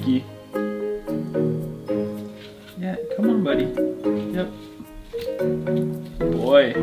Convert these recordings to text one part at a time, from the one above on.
Tiki. Yeah, come on, buddy. Yep. Boy.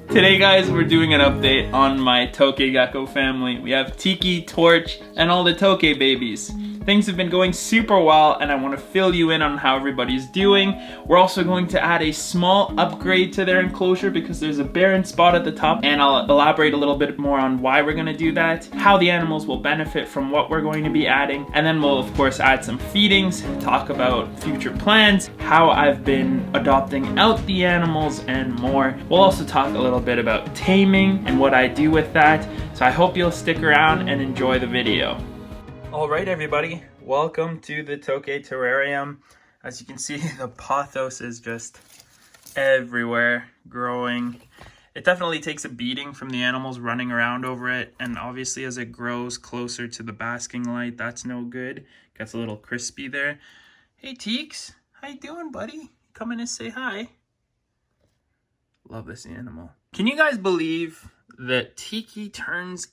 Today, guys, we're doing an update on my Tokay gecko family. We have Tiki, Torch, and all the Tokay babies. Things have been going super well, and I want to fill you in on how everybody's doing. We're also going to add a small upgrade to their enclosure because there's a barren spot at the top, and I'll elaborate a little bit more on why we're going to do that, how the animals will benefit from what we're going to be adding, and then we'll of course add some feedings, talk about future plans, how I've been adopting out the animals, and more. We'll also talk a little bit about taming and what I do with that, so I hope you'll stick around and enjoy the video. Alright everybody, welcome to the Tokay terrarium. As you can see, the pothos is just everywhere, growing. It definitely takes a beating from the animals running around over it, and obviously as it grows closer to the basking light, that's no good. Gets a little crispy there. Hey Teeks, how you doing, buddy? Come in and say hi. Love this animal. Can you guys believe that Tiki turns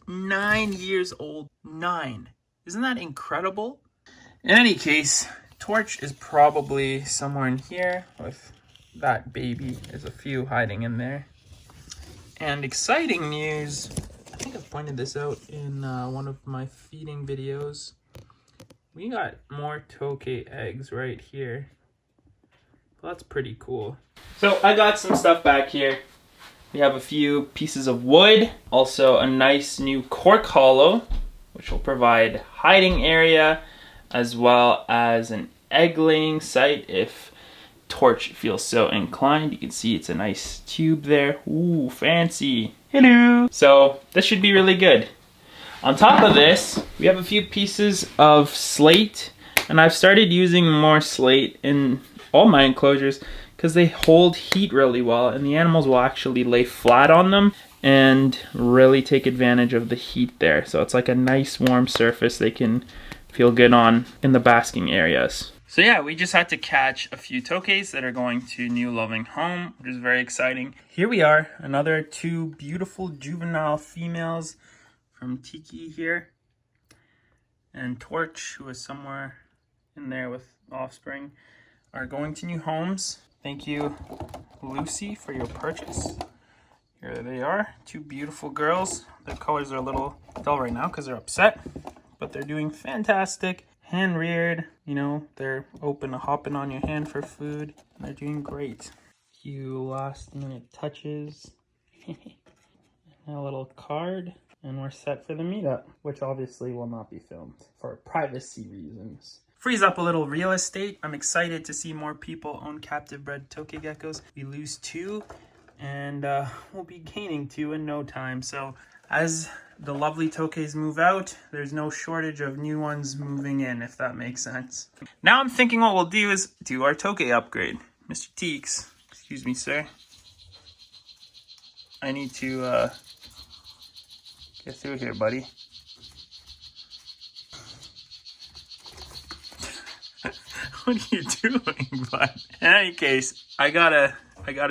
9 years old? 9. Isn't that incredible? In any case, Torch is probably somewhere in here with that baby. There's a few hiding in there. And exciting news, I think I've pointed this out in one of my feeding videos. We got more Tokay eggs right here. Well, that's pretty cool. So I got some stuff back here. We have a few pieces of wood, also a nice new cork hollow, which will provide hiding area as well as an egg laying site if Torch feels so inclined. You can see it's a nice tube there. Ooh, fancy. Hello. So this should be really good. On top of this, we have a few pieces of slate, and I've started using more slate in all my enclosures because they hold heat really well, and the animals will actually lay flat on them and really take advantage of the heat there. So it's like a nice warm surface they can feel good on in the basking areas. So yeah, we just had to catch a few Tokays that are going to new loving home, which is very exciting. Here we are, another 2 beautiful juvenile females from Tiki here. And Torch, who is somewhere in there with offspring, are going to new homes. Thank you, Lucy, for your purchase. Here they are, 2 beautiful girls. Their colors are a little dull right now because they're upset, but they're doing fantastic. Hand reared, you know, they're open to hopping on your hand for food. And they're doing great. Few last minute touches. And a little card, and we're set for the meetup, which obviously will not be filmed for privacy reasons. Frees up a little real estate. I'm excited to see more people own captive bred Tokay geckos. We lose 2. And we'll be gaining 2 in no time. So as the lovely Tokays move out, there's no shortage of new ones moving in, if that makes sense. Now I'm thinking what we'll do is do our Tokay upgrade. Mr. Teeks, excuse me, sir. I need to get through here, buddy. What are you doing, bud? In any case, I gotta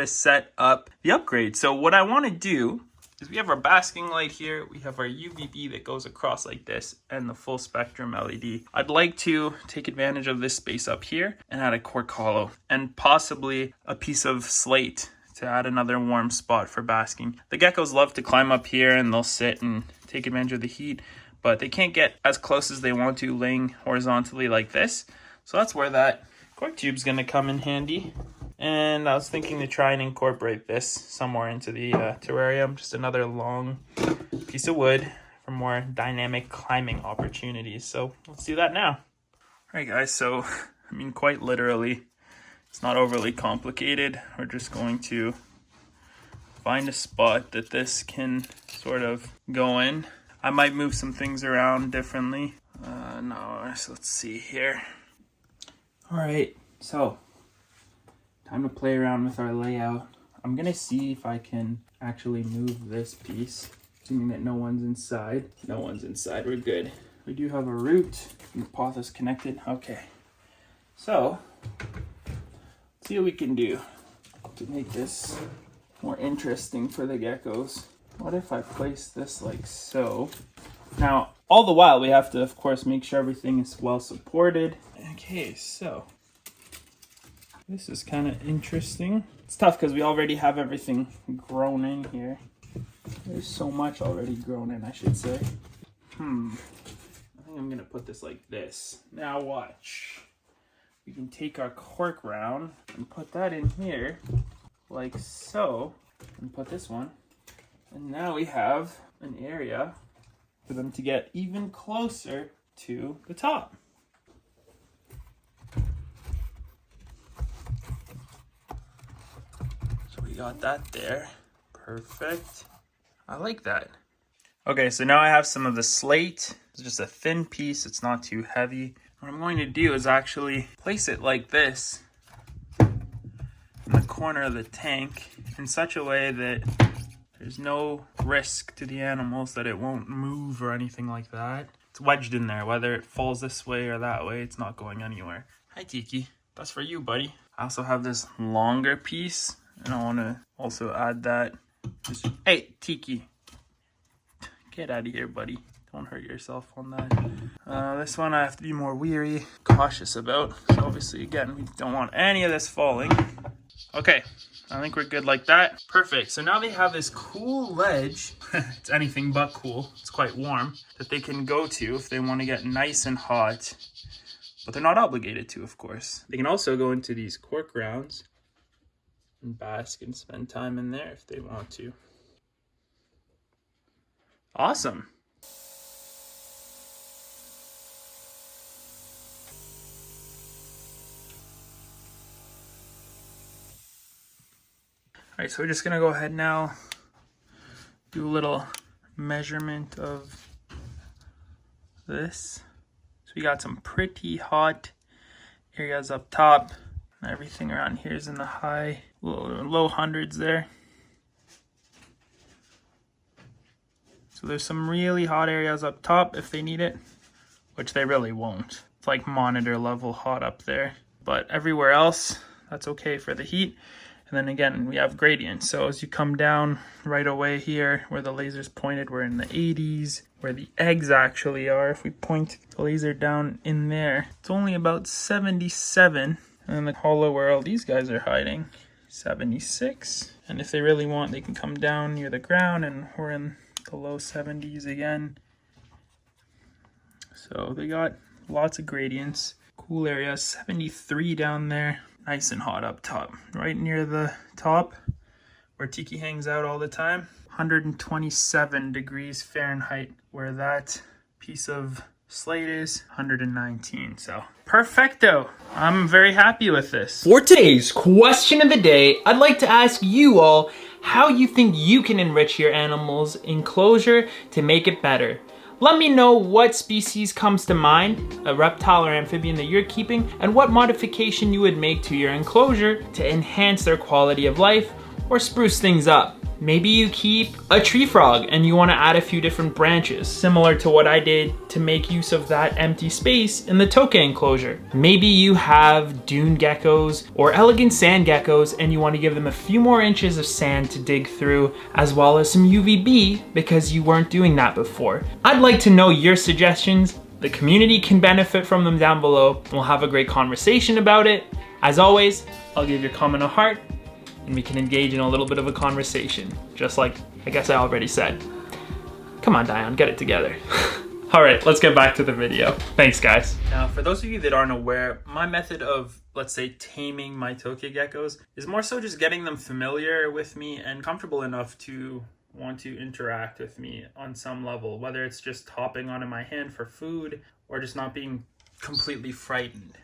set up the upgrade. So what I want to do is we have our basking light here, we have our UVB that goes across like this, and the full spectrum LED. I'd like to take advantage of this space up here and add a cork hollow and possibly a piece of slate to add another warm spot for basking. The geckos love to climb up here and they'll sit and take advantage of the heat, but they can't get as close as they want to laying horizontally like this. So that's where that cork tube's gonna come in handy. And I was thinking to try and incorporate this somewhere into the terrarium. Just another long piece of wood for more dynamic climbing opportunities. So let's do that now. All right, guys, so I mean, quite literally, it's not overly complicated. We're just going to find a spot that this can sort of go in. I might move some things around differently. No, so let's see here. All right, so time to play around with our layout. I'm gonna see if I can actually move this piece, assuming that no one's inside. No one's inside, we're good. We do have a root, and the path is connected. Okay, so let's see what we can do to make this more interesting for the geckos. What if I place this like so? Now, All the while, we have to, of course, make sure everything is well supported. Okay, so this is kind of interesting. It's tough because we already have everything grown in here. There's so much already grown in, I should say. I think I'm gonna put this like this. Now watch. We can take our cork round and put that in here, like so, and put this one. And now we have an area for them to get even closer to the top. So we got that there. Perfect. I like that. Okay, so now I have some of the slate. It's just a thin piece, it's not too heavy. What I'm going to do is actually place it like this in the corner of the tank in such a way that there's no risk to the animals that it won't move or anything like that. It's wedged in there, whether it falls this way or that way, it's not going anywhere. Hi Tiki, that's for you, buddy. I also have this longer piece and I want to also add that. Hey Tiki, get out of here, buddy. Don't hurt yourself on that. This one I have to be more cautious about. So obviously, again, we don't want any of this falling. Okay, I think we're good like that. Perfect. So now they have this cool ledge. It's anything but cool. It's quite warm. That they can go to if they want to get nice and hot. But they're not obligated to, of course. They can also go into these cork rounds and bask and spend time in there if they want to. Awesome. Alright, so we're just gonna go ahead now, do a little measurement of this. So we got some pretty hot areas up top. Everything around here is in the low hundreds there. So there's some really hot areas up top if they need it, which they really won't. It's like monitor level hot up there. But everywhere else, that's okay for the heat. And then again, we have gradients. So as you come down right away here, where the laser's pointed, we're in the 80s. Where the eggs actually are, if we point the laser down in there, it's only about 77. And then the hollow where all these guys are hiding, 76. And if they really want, they can come down near the ground, and we're in the low 70s again. So they got lots of gradients. Cool area, 73 down there. Nice and hot up top. Right near the top, where Tiki hangs out all the time. 127 degrees Fahrenheit, where that piece of slate is 119. So perfecto. I'm very happy with this. For today's question of the day, I'd like to ask you all how you think you can enrich your animal's enclosure to make it better. Let me know what species comes to mind, a reptile or amphibian that you're keeping, and what modification you would make to your enclosure to enhance their quality of life or spruce things up. Maybe you keep a tree frog and you want to add a few different branches, similar to what I did to make use of that empty space in the Tokay enclosure. Maybe you have dune geckos or elegant sand geckos and you want to give them a few more inches of sand to dig through, as well as some UVB because you weren't doing that before. I'd like to know your suggestions. The community can benefit from them down below. We'll have a great conversation about it. As always, I'll give your comment a heart, and we can engage in a little bit of a conversation, just like I guess I already said. Come on, Dion, get it together. All right, let's get back to the video. Thanks, guys. Now, for those of you that aren't aware, my method of, let's say, taming my Tokay geckos is more so just getting them familiar with me and comfortable enough to want to interact with me on some level, whether it's just hopping onto my hand for food or just not being completely frightened.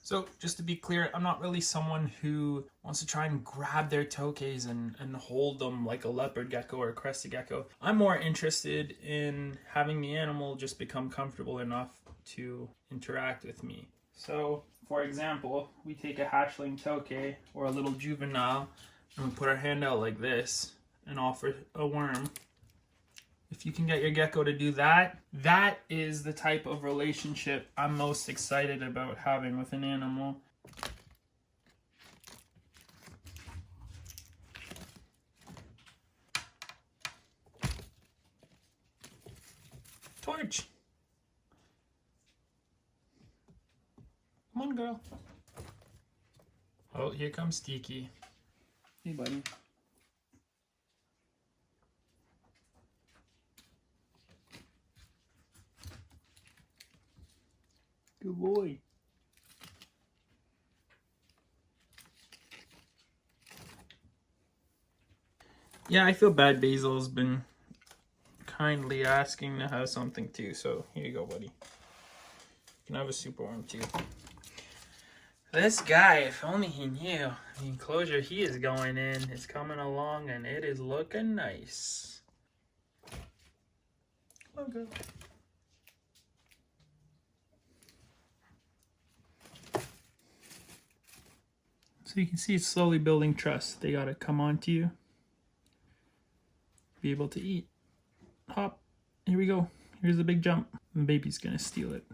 So just to be clear, I'm not really someone who wants to try and grab their Tokays and hold them like a leopard gecko or a crested gecko. I'm more interested in having the animal just become comfortable enough to interact with me. So, for example, we take a hatchling Tokay or a little juvenile and we put our hand out like this and offer a worm. If you can get your gecko to do that, that is the type of relationship I'm most excited about having with an animal. Torch. on, girl. Oh, here comes Tiki. Hey, buddy. Good boy. Yeah, I feel bad. Basil's been kindly asking to have something too, so here you go, buddy. You can have a super worm too. This guy, if only he knew the enclosure he is going in is coming along and it is looking nice. Come on, girl. So you can see it's slowly building trust. They gotta come onto you, be able to eat. Hop. Here we go. Here's the big jump. The baby's gonna steal it.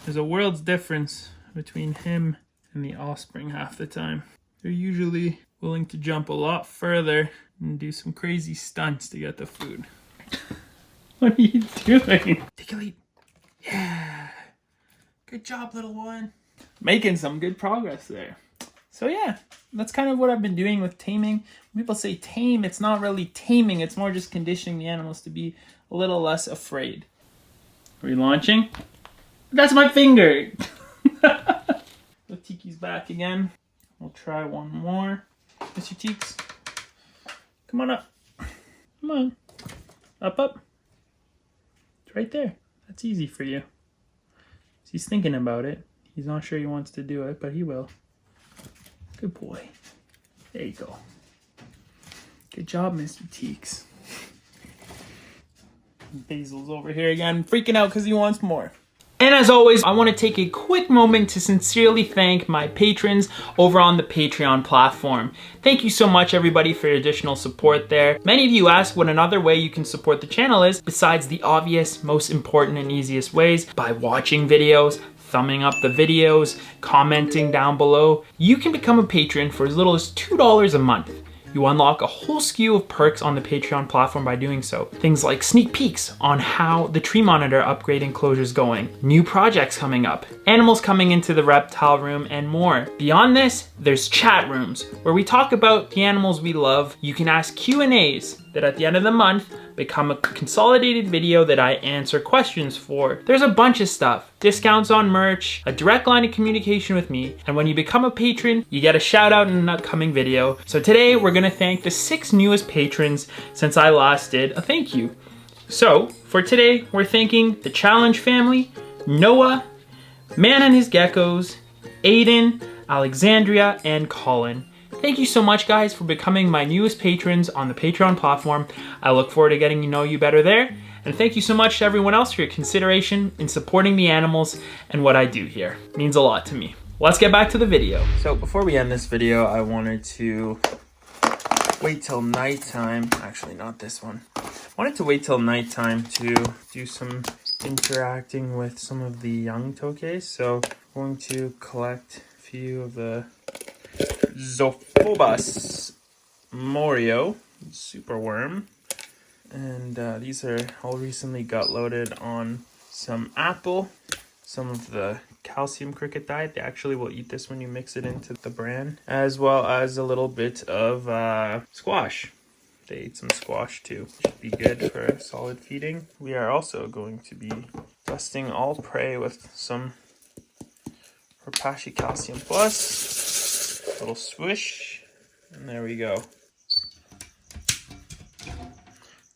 There's a world's difference between him and the offspring half the time. They're usually willing to jump a lot further and do some crazy stunts to get the food. What are you doing? Take a leap. Yeah. Good job, little one. Making some good progress there. So yeah, that's kind of what I've been doing with taming. When people say tame, it's not really taming. It's more just conditioning the animals to be a little less afraid. Are we launching? That's my finger. The Tiki's back again. We'll try one more. Mr. Cheeks. Come on up. Come on. Up, up. It's right there. That's easy for you. He's thinking about it. He's not sure he wants to do it, but he will. Good boy. There you go. Good job, Mr. Teeks. Basil's over here again, freaking out because he wants more. And as always, I want to take a quick moment to sincerely thank my patrons over on the Patreon platform. Thank you so much, everybody, for your additional support there. Many of you asked what another way you can support the channel is, besides the obvious, most important, and easiest ways, by watching videos, thumbing up the videos, commenting down below. You can become a patron for as little as $2 a month. You unlock a whole slew of perks on the Patreon platform by doing so. Things like sneak peeks on how the tree monitor upgrade enclosure is going, new projects coming up, animals coming into the reptile room, and more. Beyond this, there's chat rooms where we talk about the animals we love. You can ask Q&As that at the end of the month become a consolidated video that I answer questions for. There's a bunch of stuff. Discounts on merch, a direct line of communication with me, and when you become a patron, you get a shout out in an upcoming video. So today we're gonna thank the 6 newest patrons since I last did a thank you. So for today, we're thanking the Challenge family, Noah, Man and His Geckos, Aiden, Alexandria, and Colin. Thank you so much, guys, for becoming my newest patrons on the Patreon platform. I look forward to getting to know you better there. And thank you so much to everyone else for your consideration in supporting the animals and what I do here. It means a lot to me. Let's get back to the video. So before we end this video, I wanted to wait till nighttime. Actually, not this one. I wanted to wait till nighttime to do some interacting with some of the young Tokays. So I'm going to collect a few of the Zophobos Morio superworm, and these are all recently got loaded on some apple, some of the calcium cricket diet. They actually will eat this when you mix it into the bran, as well as a little bit of squash. They ate some squash too. Should be good for solid feeding. We are also going to be dusting all prey with some Rapashi Calcium Plus. Little swish, and there we go.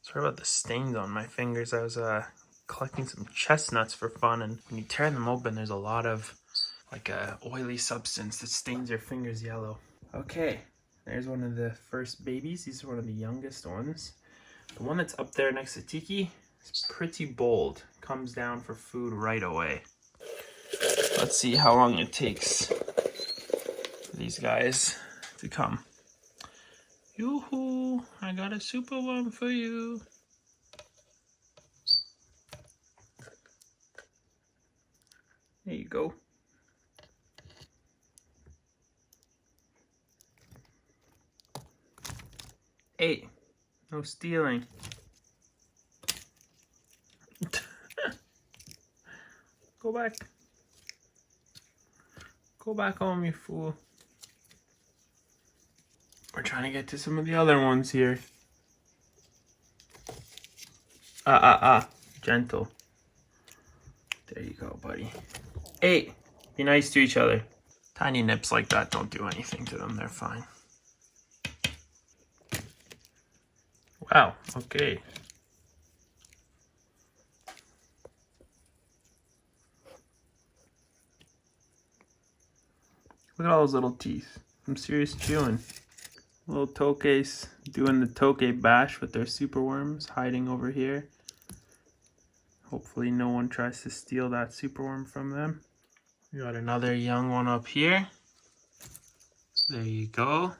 Sorry about the stains on my fingers. I was collecting some chestnuts for fun, and when you tear them open, there's a lot of like a oily substance that stains your fingers yellow. Okay, there's one of the first babies. These are one of the youngest ones. The one that's up there next to Tiki is pretty bold. Comes down for food right away. Let's see how long it takes these guys to come. Yoo-hoo! I got a super one for you. There you go. Hey, no stealing. Go back. Go back home, you fool. We're trying to get to some of the other ones here. Gentle. There you go, buddy. Hey, be nice to each other. Tiny nips like that don't do anything to them. They're fine. Wow, okay. Look at all those little teeth. Some serious chewing. Little Tokays doing the Tokay bash with their super worms hiding over here. Hopefully no one tries to steal that super worm from them. We got another young one up here. There you go.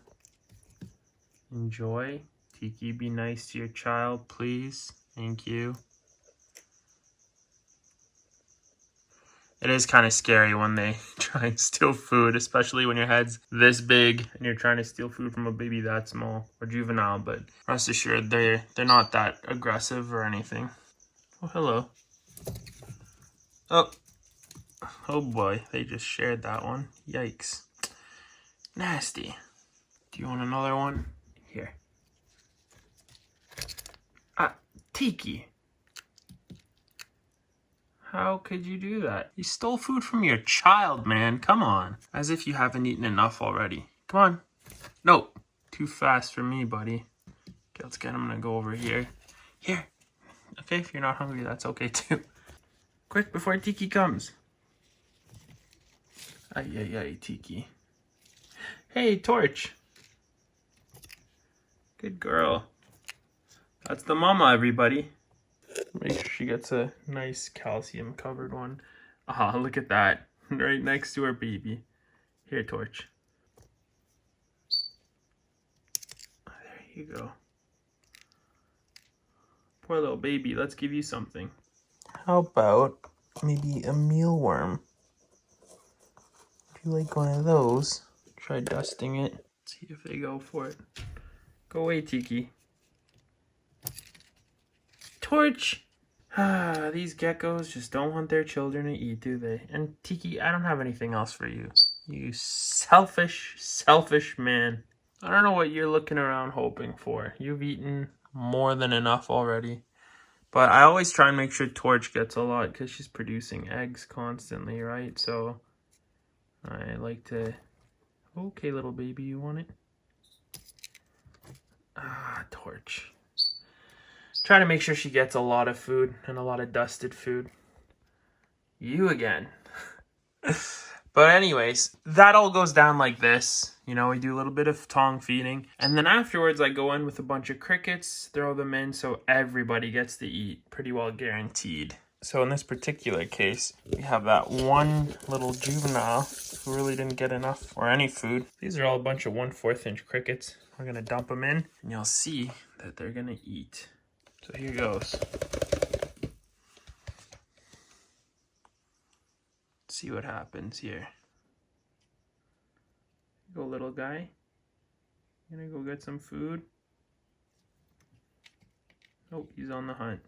Enjoy. Tiki, be nice to your child, please. Thank you. It is kind of scary when they try and steal food, especially when your head's this big and you're trying to steal food from a baby that small or juvenile, but rest assured they're not that aggressive or anything. Oh, hello. Oh boy, they just shared that one. Yikes. Nasty. Do you want another one? Here. Tiki. How could you do that? You stole food from your child, man. Come on. As if you haven't eaten enough already. Come on. No. Too fast for me, buddy. Okay, let's get him. I'm gonna go over here. Here. Okay, if you're not hungry, that's okay too. Quick, before Tiki comes. Ay, Tiki. Hey, Torch. Good girl. That's the mama, everybody. Make sure she gets a nice calcium covered one. Ah, look at that. Right next to her baby. Here, Torch. There you go. Poor little baby. Let's give you something. How about maybe a mealworm? If you like one of those, try dusting it. See if they go for it. Go away, Tiki. Torch! These geckos just don't want their children to eat, do they? And Tiki, I don't have anything else for you. You selfish, selfish man. I don't know what you're looking around hoping for. You've eaten more than enough already. But I always try and make sure Torch gets a lot because she's producing eggs constantly, right? So I like to... Okay, little baby, you want it? Torch. Try to make sure she gets a lot of food and a lot of dusted food. You again. But anyways, that all goes down like this. You know, we do a little bit of tongue feeding. And then afterwards, I go in with a bunch of crickets, throw them in so everybody gets to eat. Pretty well guaranteed. So in this particular case, we have that one little juvenile who really didn't get enough or any food. These are all a bunch of 1/4 inch crickets. We're going to dump them in and you'll see that they're going to eat. So here goes. Let's see what happens here. Go, little guy. You gonna go get some food? Oh, he's on the hunt.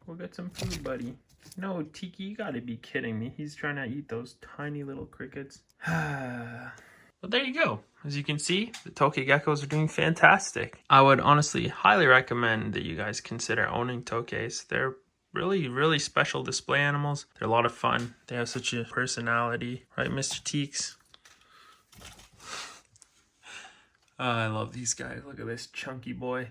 Go get some food, buddy. No, Tiki, you gotta be kidding me. He's trying to eat those tiny little crickets. Well, there you go. As you can see, the Tokay geckos are doing fantastic. I would honestly highly recommend that you guys consider owning Tokays. They're really, really special display animals. They're a lot of fun. They have such a personality. Right, Mr. Teeks? I love these guys. Look at this chunky boy.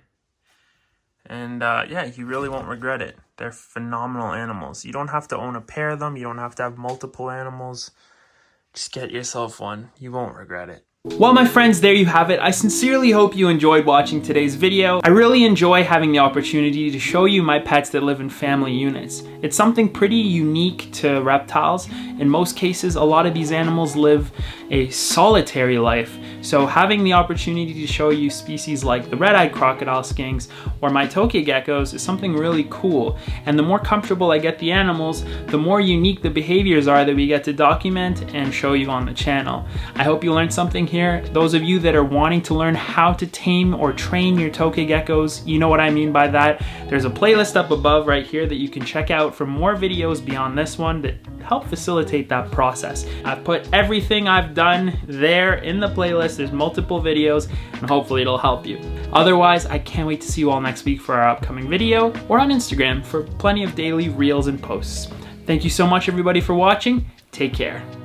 And yeah, you really won't regret it. They're phenomenal animals. You don't have to own a pair of them. You don't have to have multiple animals. Just get yourself one. You won't regret it. Well, my friends, there you have it. I sincerely hope you enjoyed watching today's video. I really enjoy having the opportunity to show you my pets that live in family units. It's something pretty unique to reptiles. In most cases, a lot of these animals live a solitary life, So having the opportunity to show you species like the red-eyed crocodile skinks or my Tokay geckos is something really cool. And the more comfortable I get the animals, the more unique the behaviors are that we get to document and show you on the channel. I hope you learned something here. Those of you that are wanting to learn how to tame or train your Tokay geckos, you know what I mean by that. There's a playlist up above right here that you can check out for more videos beyond this one that help facilitate that process. I've put everything I've done there in the playlist. There's multiple videos and hopefully it'll help you. Otherwise, I can't wait to see you all next week for our upcoming video or on Instagram for plenty of daily reels and posts. Thank you so much everybody for watching. Take care.